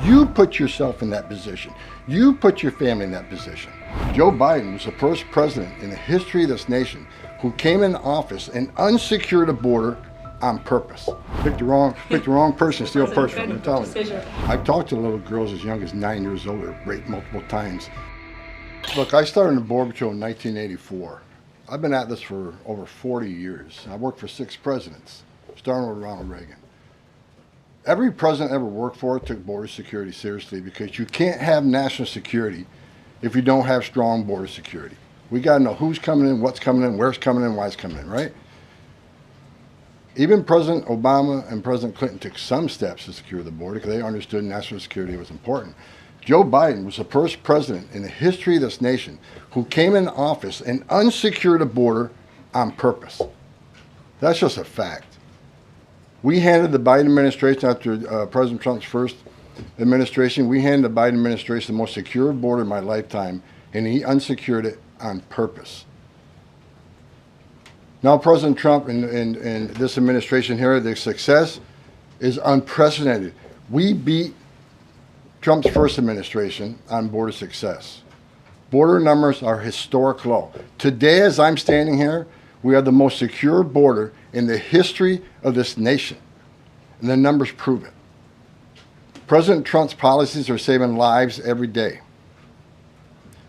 You put yourself in that position. You put your family in that position. Joe Biden was the first president in the history of this nation who came in office and unsecured a border on purpose. Pick the wrong person, steal a purse from them, I'm telling you. I've talked to little girls as young as 9 years old that were raped multiple times. Look, I started in the Border Patrol in 1984. I've been at this for over 40 years. I worked for 6 presidents, starting with Ronald Reagan. Every president ever worked for took border security seriously, because you can't have national security if you don't have strong border security. We got to know who's coming in, what's coming in, where's coming in, why it's coming in, right? Even President Obama and President Clinton took some steps to secure the border because they understood national security was important. Joe Biden was the first president in the history of this nation who came in office and unsecured a border on purpose. That's just a fact. We handed the Biden administration, after President Trump's first administration, we handed the Biden administration the most secure border in my lifetime, and he unsecured it on purpose. Now President Trump and this administration here, the success is unprecedented. We beat Trump's first administration on border success. Border numbers are historic low. Today, as I'm standing here, we have the most secure border in the history of this nation. And the numbers prove it. President Trump's policies are saving lives every day.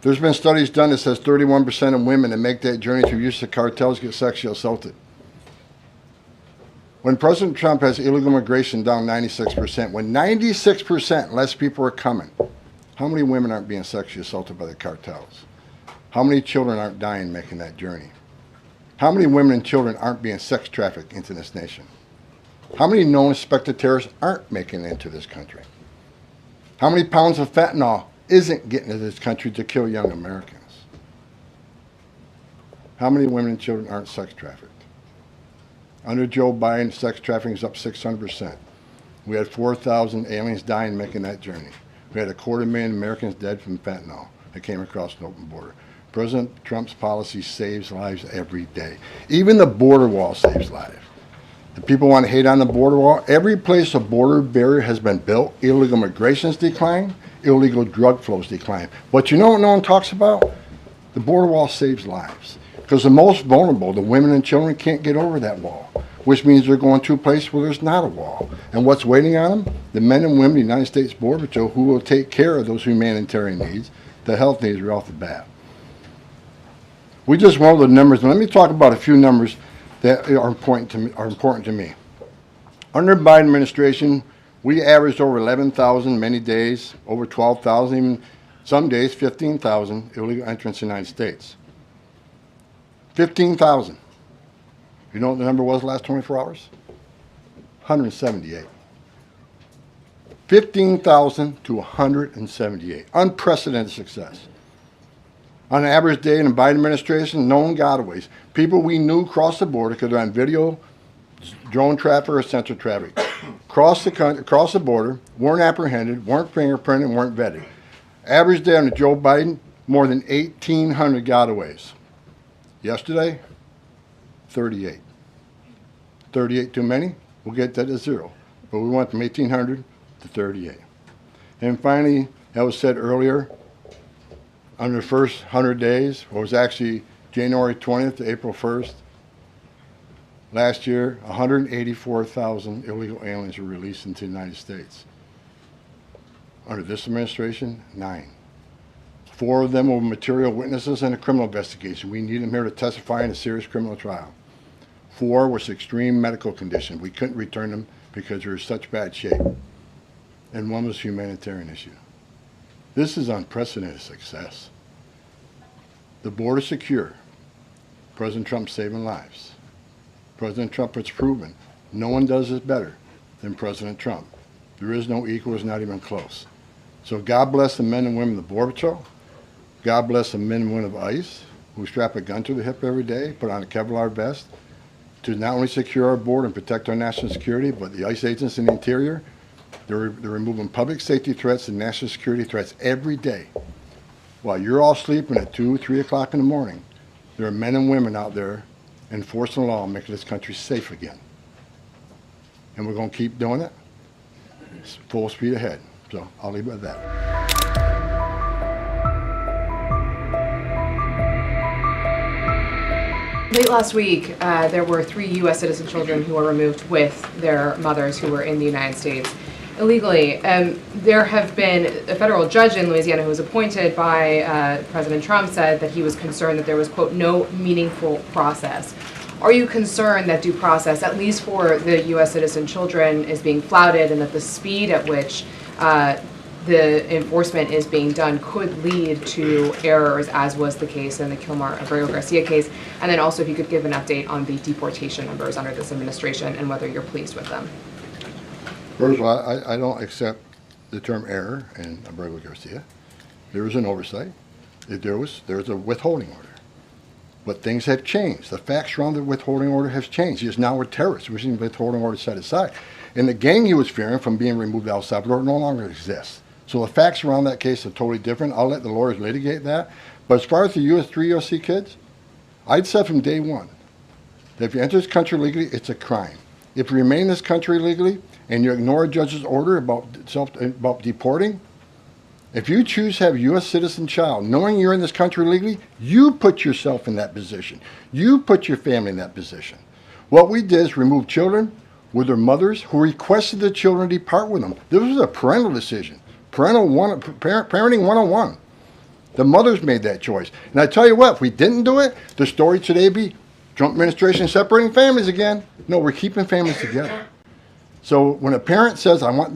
There's been studies done that says 31% of women that make that journey through use of cartels get sexually assaulted. When President Trump has illegal immigration down 96%, when 96% less people are coming, how many women aren't being sexually assaulted by the cartels? How many children aren't dying making that journey? How many women and children aren't being sex trafficked into this nation? How many known suspected terrorists aren't making it into this country? How many pounds of fentanyl isn't getting into this country to kill young Americans? How many women and children aren't sex trafficked? Under Joe Biden, sex trafficking is up 600%. We had 4,000 aliens dying making that journey. We had 250,000 Americans dead from fentanyl that came across an open border. President Trump's policy saves lives every day. Even the border wall saves lives. The people want to hate on the border wall. Every place a border barrier has been built, illegal migration's declined, illegal drug flows decline. But you know what no one talks about? The border wall saves lives. Because the most vulnerable, the women and children, can't get over that wall, which means they're going to a place where there's not a wall. And what's waiting on them? The men and women of the United States Border Patrol who will take care of those humanitarian needs, the health needs right off the bat. We just went over the numbers, and let me talk about a few numbers that are important to me. Under the Biden administration, we averaged over 11,000 many days, over 12,000, even some days 15,000 illegal entrants in the United States. 15,000. You know what the number was the last 24 hours? 178. 15,000 to 178. Unprecedented success. On an average day in the Biden administration, known gotaways. People we knew crossed the border because they're on video, drone traffic, or sensor traffic. Crossed the border, weren't apprehended, weren't fingerprinted, weren't vetted. Average day under Joe Biden, more than 1,800 gotaways. Yesterday, 38. 38 too many? We'll get that to 0. But we went from 1,800 to 38. And finally, that was said earlier, under the first 100 days, what was actually January 20th to April 1st, last year, 184,000 illegal aliens were released into the United States. Under this administration, 9. 4 of them were material witnesses in a criminal investigation. We need them here to testify in a serious criminal trial. 4 was extreme medical condition. We couldn't return them because they were in such bad shape. And 1 was a humanitarian issue. This is unprecedented success. The border secure. President Trump saving lives. President Trump has proven no one does this better than President Trump. There is no equal, it's not even close. So God bless the men and women of the Border Patrol. God bless the men and women of ICE who strap a gun to the hip every day, put on a Kevlar vest to not only secure our border and protect our national security, but the ICE agents in the interior, they're removing public safety threats and national security threats every day. While you're all sleeping at 2, 3 o'clock in the morning, there are men and women out there enforcing the law and making this country safe again. And we're going to keep doing it. It's full speed ahead. So I'll leave it at that. Late last week, there were 3 U.S. citizen children who were removed with their mothers who were in the United States illegally. There have been a federal judge in Louisiana who was appointed by President Trump said that he was concerned that there was, quote, no meaningful process. Are you concerned that due process, at least for the U.S. citizen children, is being flouted, and that the speed at which the enforcement is being done could lead to errors, as was the case in the Kilmar-Abreu-Garcia case? And then also, if you could give an update on the deportation numbers under this administration and whether you're pleased with them. First of all, I don't accept the term error in Abreu-Garcia. There was an oversight. There was a withholding order. But things have changed. The facts around the withholding order has changed. He is now a terrorist. We're seeing the withholding order set aside. And the gang he was fearing from being removed to El Salvador no longer exists. So the facts around that case are totally different. I'll let the lawyers litigate that. But as far as the 3 USC kids, I'd said from day one that if you enter this country legally, it's a crime. If you remain in this country legally and you ignore a judge's order about deporting, if you choose to have a U.S. citizen child, knowing you're in this country legally, you put yourself in that position. You put your family in that position. What we did is remove children with their mothers who requested the children depart with them. This was a parental decision. Parenting 101. The mothers made that choice. And I tell you what, if we didn't do it, the story today would be Trump administration separating families again. No, we're keeping families together. So when a parent says, I want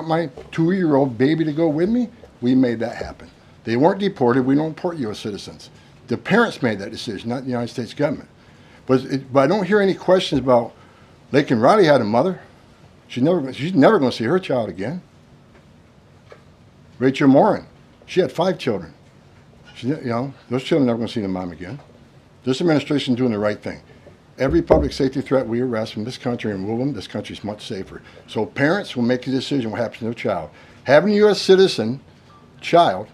my 2-year-old baby to go with me, we made that happen. They weren't deported. We don't deport U.S. citizens. The parents made that decision, not the United States government. But I don't hear any questions about Laken Riley had a mother. She's never going to see her child again. Rachel Morin, she had 5 children. Those children are never going to see their mom again. This administration is doing the right thing. Every public safety threat we arrest from this country and remove them, this country is much safer. So parents will make a decision what happens to their child. Having a U.S. citizen child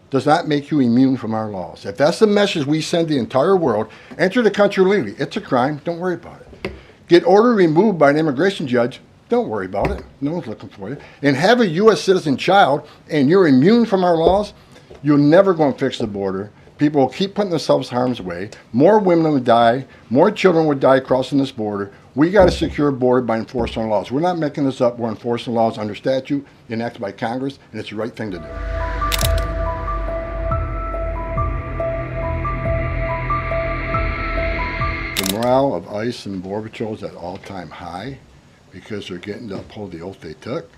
does not make you immune from our laws. If that's the message we send the entire world, enter the country legally. It's a crime. Don't worry about it. Get order removed by an immigration judge. Don't worry about it. No one's looking for you. And have a U.S. citizen child and you're immune from our laws, you're never going to fix the border. People will keep putting themselves in harm's way. More women would die. More children would die crossing this border. We got a secure border by enforcing our laws. We're not making this up. We're enforcing laws under statute enacted by Congress, and it's the right thing to do. The morale of ICE and Border Patrol is at all-time high because they're getting to uphold the oath they took,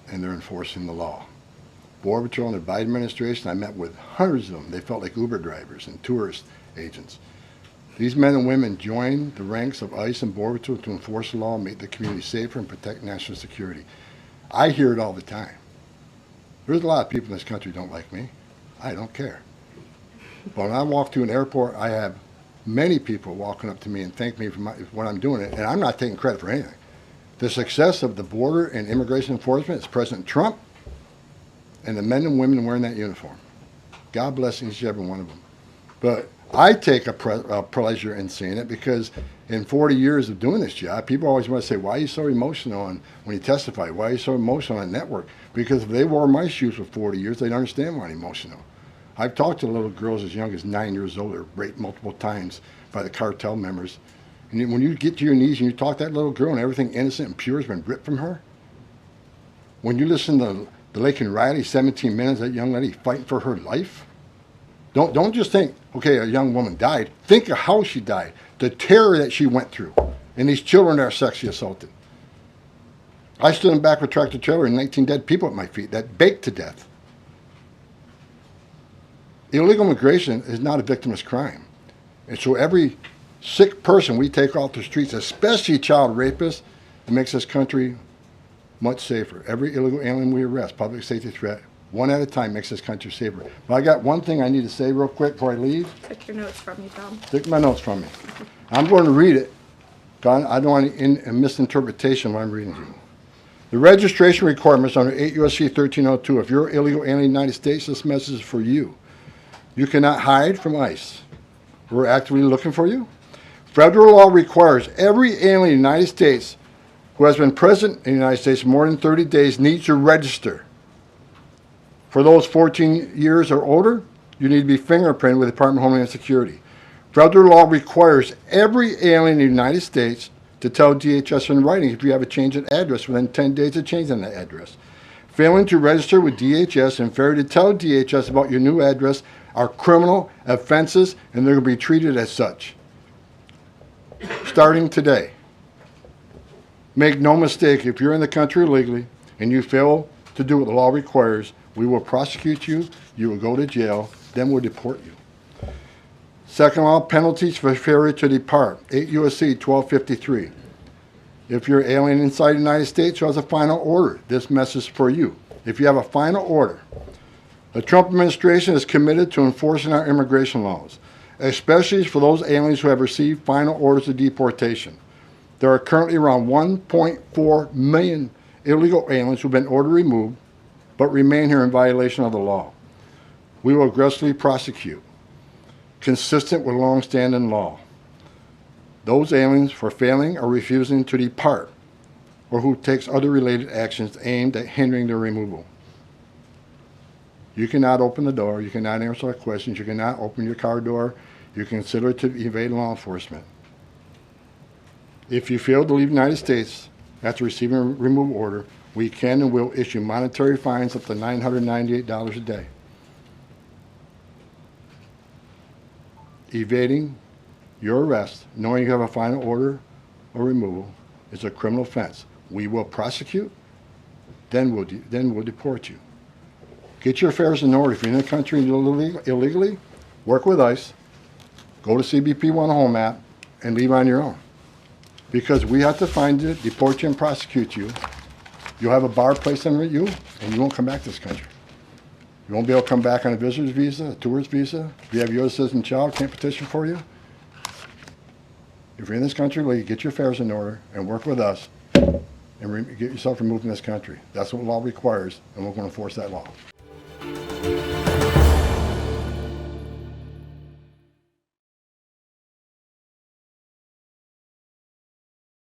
and they're enforcing the law. Border Patrol and the Biden administration, I met with hundreds of them. They felt like Uber drivers and tourist agents. These men and women joined the ranks of ICE and Border Patrol to enforce the law, make the community safer, and protect national security. I hear it all the time. There's a lot of people in this country who don't like me. I don't care. But when I walk through an airport, I have many people walking up to me and thank me for what I'm doing, and I'm not taking credit for anything. The success of the border and immigration enforcement is President Trump and the men and women wearing that uniform. God bless each and every one of them. But I take a pleasure in seeing it because in 40 years of doing this job, people always want to say, why are you so emotional when you testify? Why are you so emotional on network? Because if they wore my shoes for 40 years, they'd understand why I'm emotional. I've talked to little girls as young as 9 years old that were raped multiple times by the cartel members. And when you get to your knees and you talk to that little girl and everything innocent and pure has been ripped from her, when you listen to the Laken Riley, 17 minutes, that young lady fighting for her life, don't just think, okay, a young woman died. Think of how she died, the terror that she went through, and these children that are sexually assaulted. I stood in back of a tractor trailer and 19 dead people at my feet that baked to death. Illegal immigration is not a victimless crime. And so every sick person we take off the streets, especially child rapists, it makes this country much safer. Every illegal alien we arrest, public safety threat, one at a time, makes this country safer. But I got one thing I need to say real quick before I leave. Take your notes from you, Tom. Take my notes from me. I'm going to read it. I don't want any misinterpretation of what I'm reading to you. The registration requirements under 8 U.S.C. 1302. If you're an illegal alien in the United States, this message is for you. You cannot hide from ICE. We're actively looking for you. Federal law requires every alien in the United States who has been present in the United States more than 30 days needs to register. For those 14 years or older, you need to be fingerprinted with the Department of Homeland Security. Federal law requires every alien in the United States to tell DHS in writing if you have a change in address within 10 days of changing that address. Failing to register with DHS and failure to tell DHS about your new address are criminal offenses, and they're going to be treated as such. Starting today. Make no mistake, if you're in the country illegally and you fail to do what the law requires, we will prosecute you, you will go to jail, then we'll deport you. Second law, penalties for failure to depart. 8 U.S.C. 1253. If you're alien inside the United States who has a final order, this message is for you. If you have a final order, the Trump administration is committed to enforcing our immigration laws, especially for those aliens who have received final orders of deportation. There are currently around 1.4 million illegal aliens who have been ordered removed but remain here in violation of the law. We will aggressively prosecute, consistent with long-standing law, those aliens for failing or refusing to depart or who takes other related actions aimed at hindering their removal. You cannot open the door, you cannot answer our questions, you cannot open your car door, you consider it to evade law enforcement. If you fail to leave the United States after receiving a removal order, we can and will issue monetary fines up to $998 a day. Evading your arrest, knowing you have a final order or removal, is a criminal offense. We will prosecute, then we'll deport you. Get your affairs in order. If you're in the country illegally, work with ICE, go to CBP 1 Home app, and leave on your own. Because we have to find you, deport you, and prosecute you. You'll have a bar placed on you, and you won't come back to this country. You won't be able to come back on a visitor's visa, a tourist visa. If you have your citizen child, can't petition for you. If you're in this country, get your affairs in order and work with us and get yourself removed from this country. That's what law requires, and we're going to enforce that law.